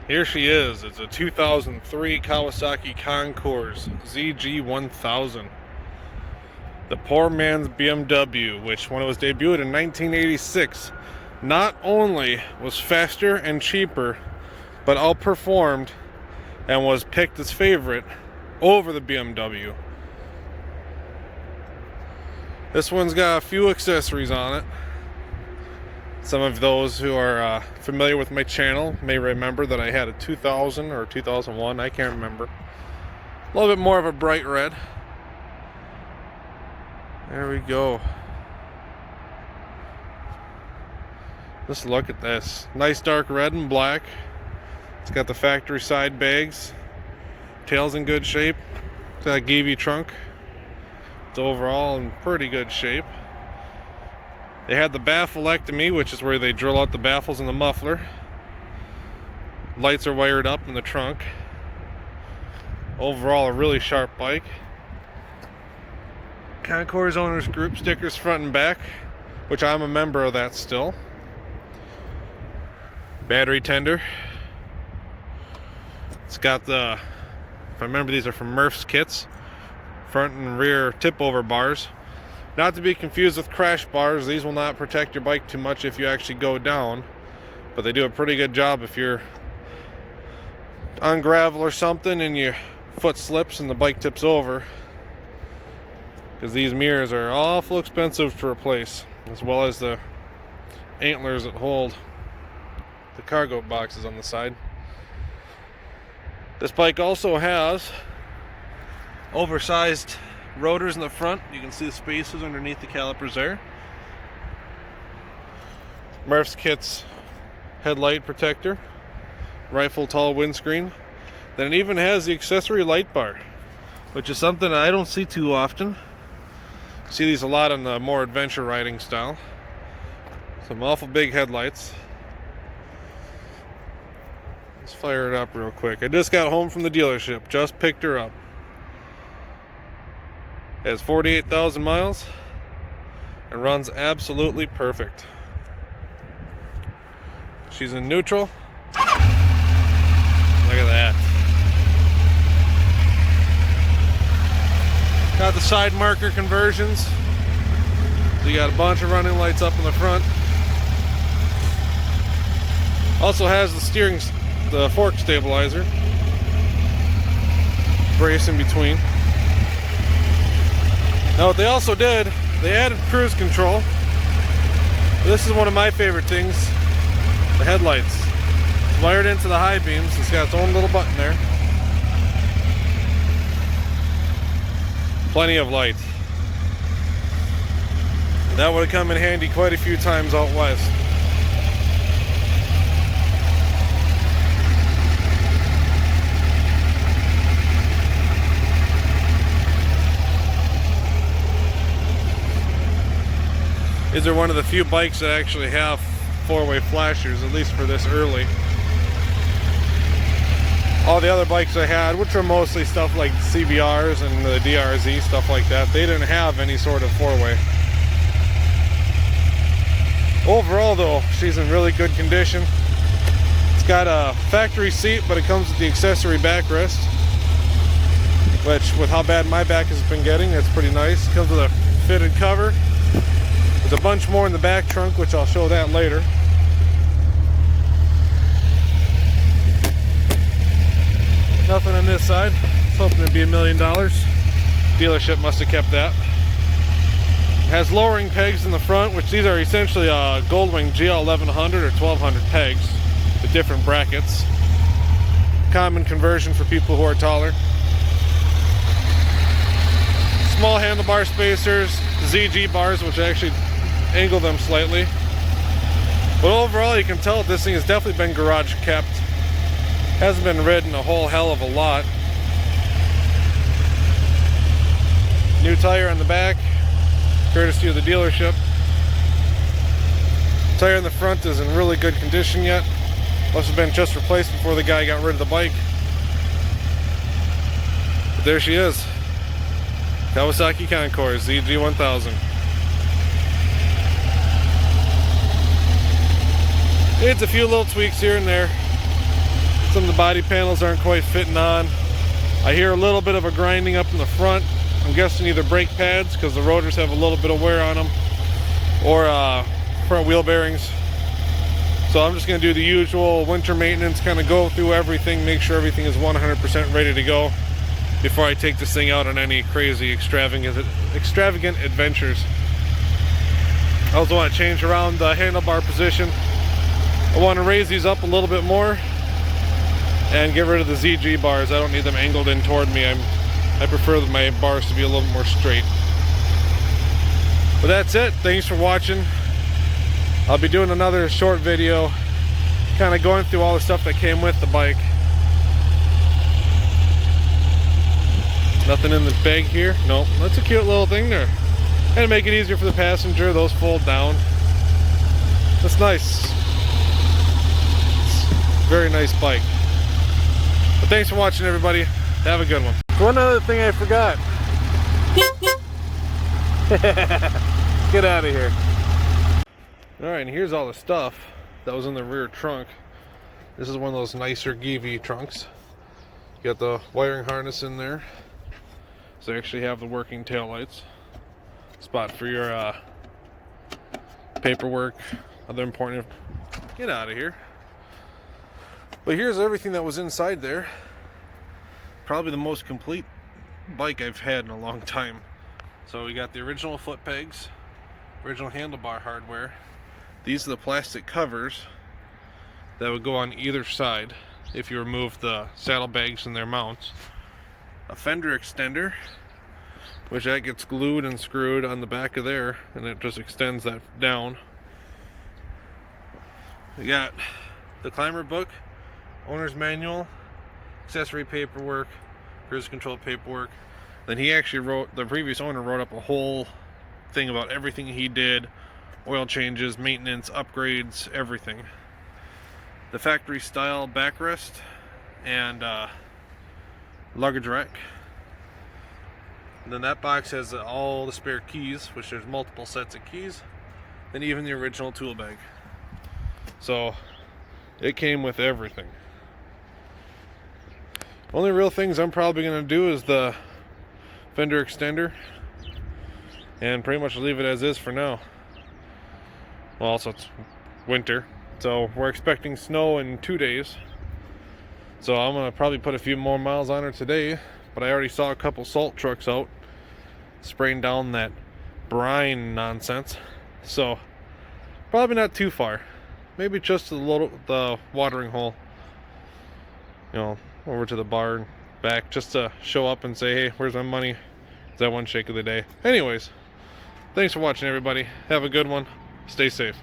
Here she is. It's a 2003 Kawasaki Concours ZG1000. The poor man's BMW, which when it was debuted in 1986, not only was faster and cheaper, but outperformed and was picked as favorite over the BMW. This one's got a few accessories on it. Some of those who are familiar with my channel may remember that I had a 2000 or 2001, I can't remember. A little bit more of a bright red. There we go. Just look at this. Nice dark red and black. It's got the factory side bags. Tail's in good shape. It's got a Gavy trunk. It's overall in pretty good shape. They had the bafflectomy, which is where they drill out the baffles in the muffler. Lights are wired up in the trunk. Overall, a really sharp bike. Concours Owners Group stickers front and back, which I'm a member of that still. Battery tender. It's got the, if I remember, these are from Murph's kits. Front and rear tip over bars. Not to be confused with crash bars. These will not protect your bike too much if you actually go down, but they do a pretty good job if you're on gravel or something and your foot slips and the bike tips over, because these mirrors are awful expensive to replace, as well as the antlers that hold the cargo boxes on the side. This bike also has oversized rotors in the front. You can see the spaces underneath the calipers there. Murph's kits headlight protector, rifle tall windscreen. Then it even has the accessory light bar, which is something I don't see too often. See these a lot on the more adventure riding style. Some awful big headlights. Let's fire it up real quick. I just got home from the dealership, just picked her up. It has 48,000 miles and runs absolutely perfect. She's in neutral. Look at that. Got the side marker conversions. So you got a bunch of running lights up in the front. Also has the fork stabilizer. Brace in between. Now what they also did, they added cruise control. This is one of my favorite things, the headlights. It's wired into the high beams. It's got its own little button there. Plenty of light. That would have come in handy quite a few times out west. These are one of the few bikes that actually have four-way flashers, at least for this early. All the other bikes I had, which are mostly stuff like CBRs and the DRZ, stuff like that, they didn't have any sort of four-way. Overall though, she's in really good condition. It's got a factory seat, but it comes with the accessory backrest, which with how bad my back has been getting, it's pretty nice. It comes with a fitted cover. There's a bunch more in the back trunk, which I'll show that later. Nothing on this side. I was hoping it'd be $1 million. Dealership must have kept that. It has lowering pegs in the front, which these are essentially Goldwing GL 1100 or 1200 pegs with different brackets. Common conversion for people who are taller. Small handlebar spacers, ZG bars, which actually angle them slightly. But overall, you can tell this thing has definitely been garage kept. Hasn't been ridden a whole hell of a lot. New tire on the back, courtesy of the dealership. Tire in the front is in really good condition yet. Must have been just replaced before the guy got rid of the bike. But there she is. Kawasaki Concours ZG1000. It's a few little tweaks here and there. Some of the body panels aren't quite fitting on. I hear a little bit of a grinding up in the front. I'm guessing either brake pads, because the rotors have a little bit of wear on them, or front wheel bearings. So I'm just going to do the usual winter maintenance, kind of go through everything, make sure everything is 100% ready to go before I take this thing out on any crazy extravagant adventures. I also want to change around the handlebar position. I want to raise these up a little bit more and get rid of the ZG bars. I don't need them angled in toward me. I prefer my bars to be a little more straight. But that's it. Thanks for watching. I'll be doing another short video kind of going through all the stuff that came with the bike. Nothing in the bag here. Nope. That's a cute little thing there. And to make it easier for the passenger, those fold down. That's nice. It's a very nice bike. But thanks for watching, everybody. Have a good one. One other thing I forgot. Get out of here. Alright, and here's all the stuff that was in the rear trunk. This is one of those nicer Givi trunks. You got the wiring harness in there. So you actually have the working taillights. Spot for your paperwork, other important. Get out of here. But here's everything that was inside there. Probably the most complete bike I've had in a long time. So we got the original foot pegs, original handlebar hardware. These are the plastic covers that would go on either side if you remove the saddlebags and their mounts. A fender extender, which that gets glued and screwed on the back of there, and it just extends that down. We got the climber book, owner's manual, accessory paperwork, cruise control paperwork. Then he actually wrote, the previous owner wrote up a whole thing about everything he did, oil changes, maintenance, upgrades, everything. The factory style backrest and luggage rack. And then that box has all the spare keys, which there's multiple sets of keys, and even the original tool bag. So it came with everything. Only real things I'm probably going to do is the fender extender and pretty much leave it as is for now. Well, also it's winter, so we're expecting snow in 2 days. So I'm going to probably put a few more miles on her today, but I already saw a couple salt trucks out spraying down that brine nonsense. So probably not too far. Maybe just to the watering hole. You know, over to the bar and back, just to show up and say, hey, where's my money? Is that one shake of the day? Anyways, thanks for watching, everybody. Have a good one. Stay safe.